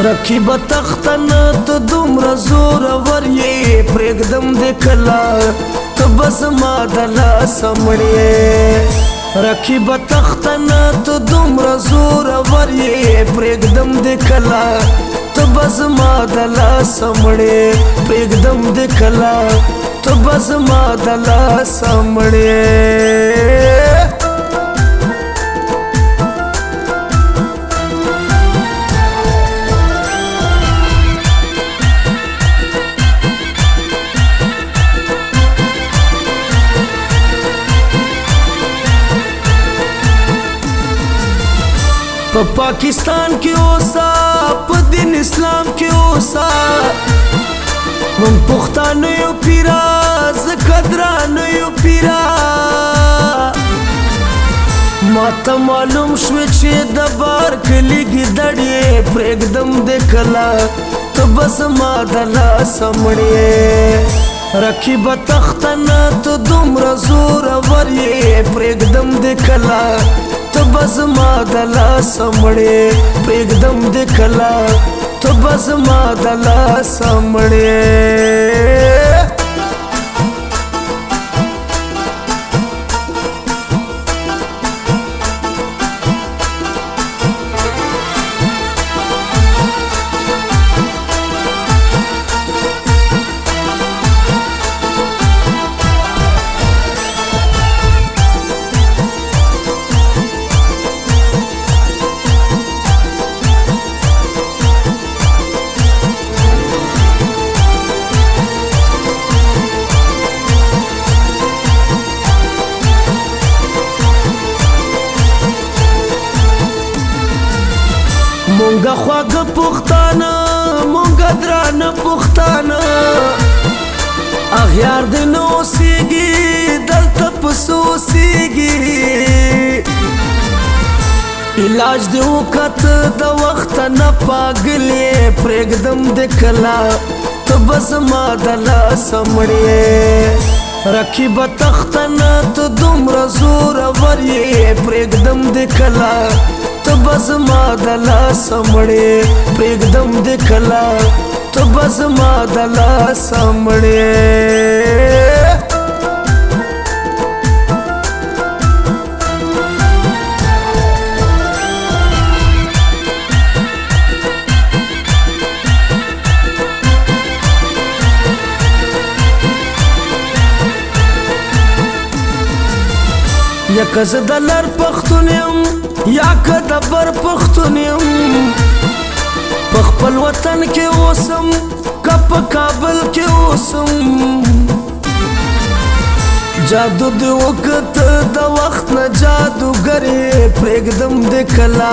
रखी बतख्तन तो दुमरा जोर वर ये प्रेगदम देखला तो बस मादला समड़े रखी बतख्तन तो दुमरा जोर वर ये प्रेगदम देखला तो बस मादला समड़े प्रेगदम देखला तो बस मादला समड़े पाकिस्तान के ओसा दिन इस्लाम के ओसा हम पुख्तान यो पीरा कदरान यो पीरा माता मालूम शवे दबार कली गिदड़े प्रेगदम देखला तो बस मादला समड़े रखी बतख्तन तो दुमरा जोर वर ये प्रेगदम देखला तो बस मादला समड़े प्रेगदम देखला तो बस मादला समड़े مونگا خواگ پختانا مونگا دران پختانا اغیار دنو سیگی دلتا پسو سیگی علاج دے وقت دا وقت نا پاگلی پریگدم دکلا تو بس مادلا سمڑی رکھی بتختن تو دمرا زور ور یہ پریگدم دکلا تو بس مادلا سمڑے پریگدم دکلا تو بس مادلا سمڑے یا کز دلر پختونیم یا کدبر پختونیم پخپل وطن کے اوسم کپ کابل کے اوسم جادو دی وقت دا وقت نا جادو گرے پریگدم دکلا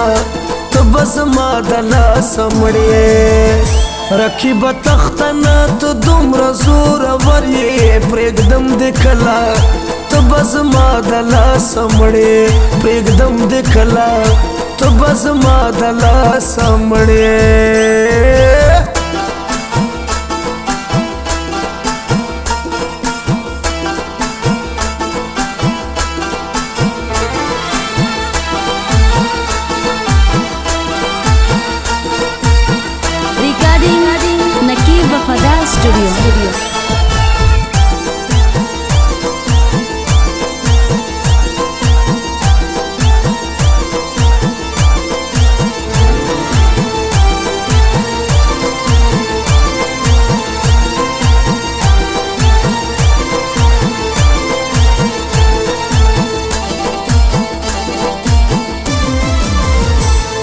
تو بس مادلا سمڑے رکھی بتختن تو دمرا زور ور یہ پریگدم دکلا تو بس مادلا سمڑے پریگدم دکلا تو بس مادلا سمڑے Recording Nakib Wafada Studio.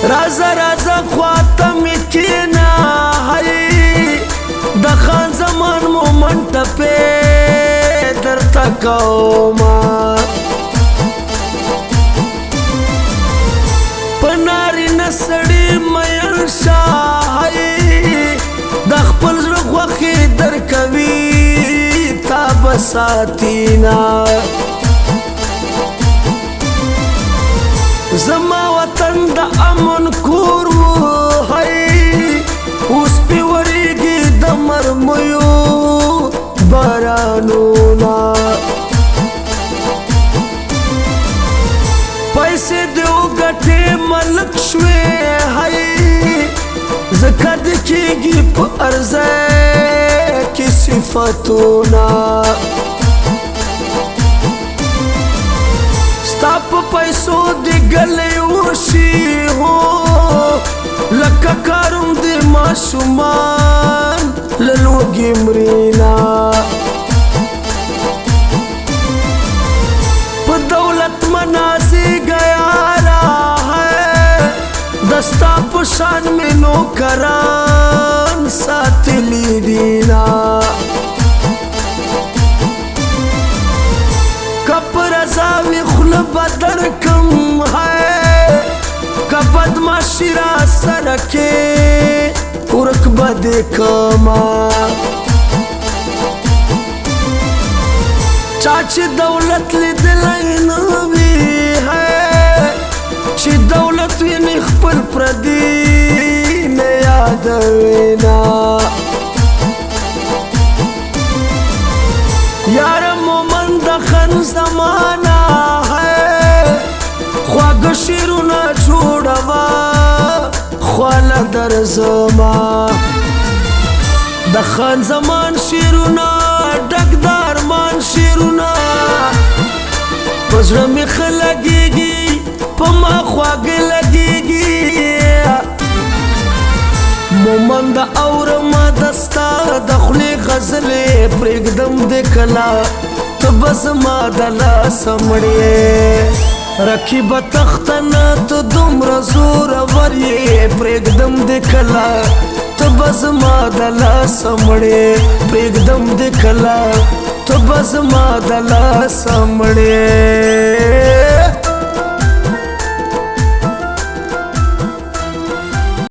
رازا رازا خواتم کینا ہے دخان زمان مومنٹ پہ در تکوما پناری نسڑی میل شاہ ہے دخپل زرخوخی در کوی تا بساتینا زما وطن دا امن کورو ہے اس پی وریگی دا مرمیو بارانونا پیسے دیو گٹے ملک شوے ہے ذکر هرزه کی صفتونا ستا په پیسو دی گلی وشي هو لکه کاروم دی ماشومان للوږي مرینا په دولت منازی گیا رہا ہے دستا په شان میں نوکران ساتلی دینا کپ رضاوی خل بدر کم ہے کپد معاشرہ سرکے ورک بدے کما چاچی دولت لیدلی نوی ہے چی دولت وینی خپل پردی میں یادوینا یار مومن دخن زمانہ ہے خواگ شیرونا چھوڑوا خوالا در زمان دخن زمان شیرونا ڈگدار مان شیرونا پزر مخ لگی گی پما خواگ لگی گی مومن دا اور ما دستا دخلی غزلے پریگدم دکلا تبز ما دلا سمڑیے رکھی بتختنا تو دمر زور وریے پریگدم دکلا تبز ما دلا سمڑے پریگدم دکلا تبز ما دلا سمڑے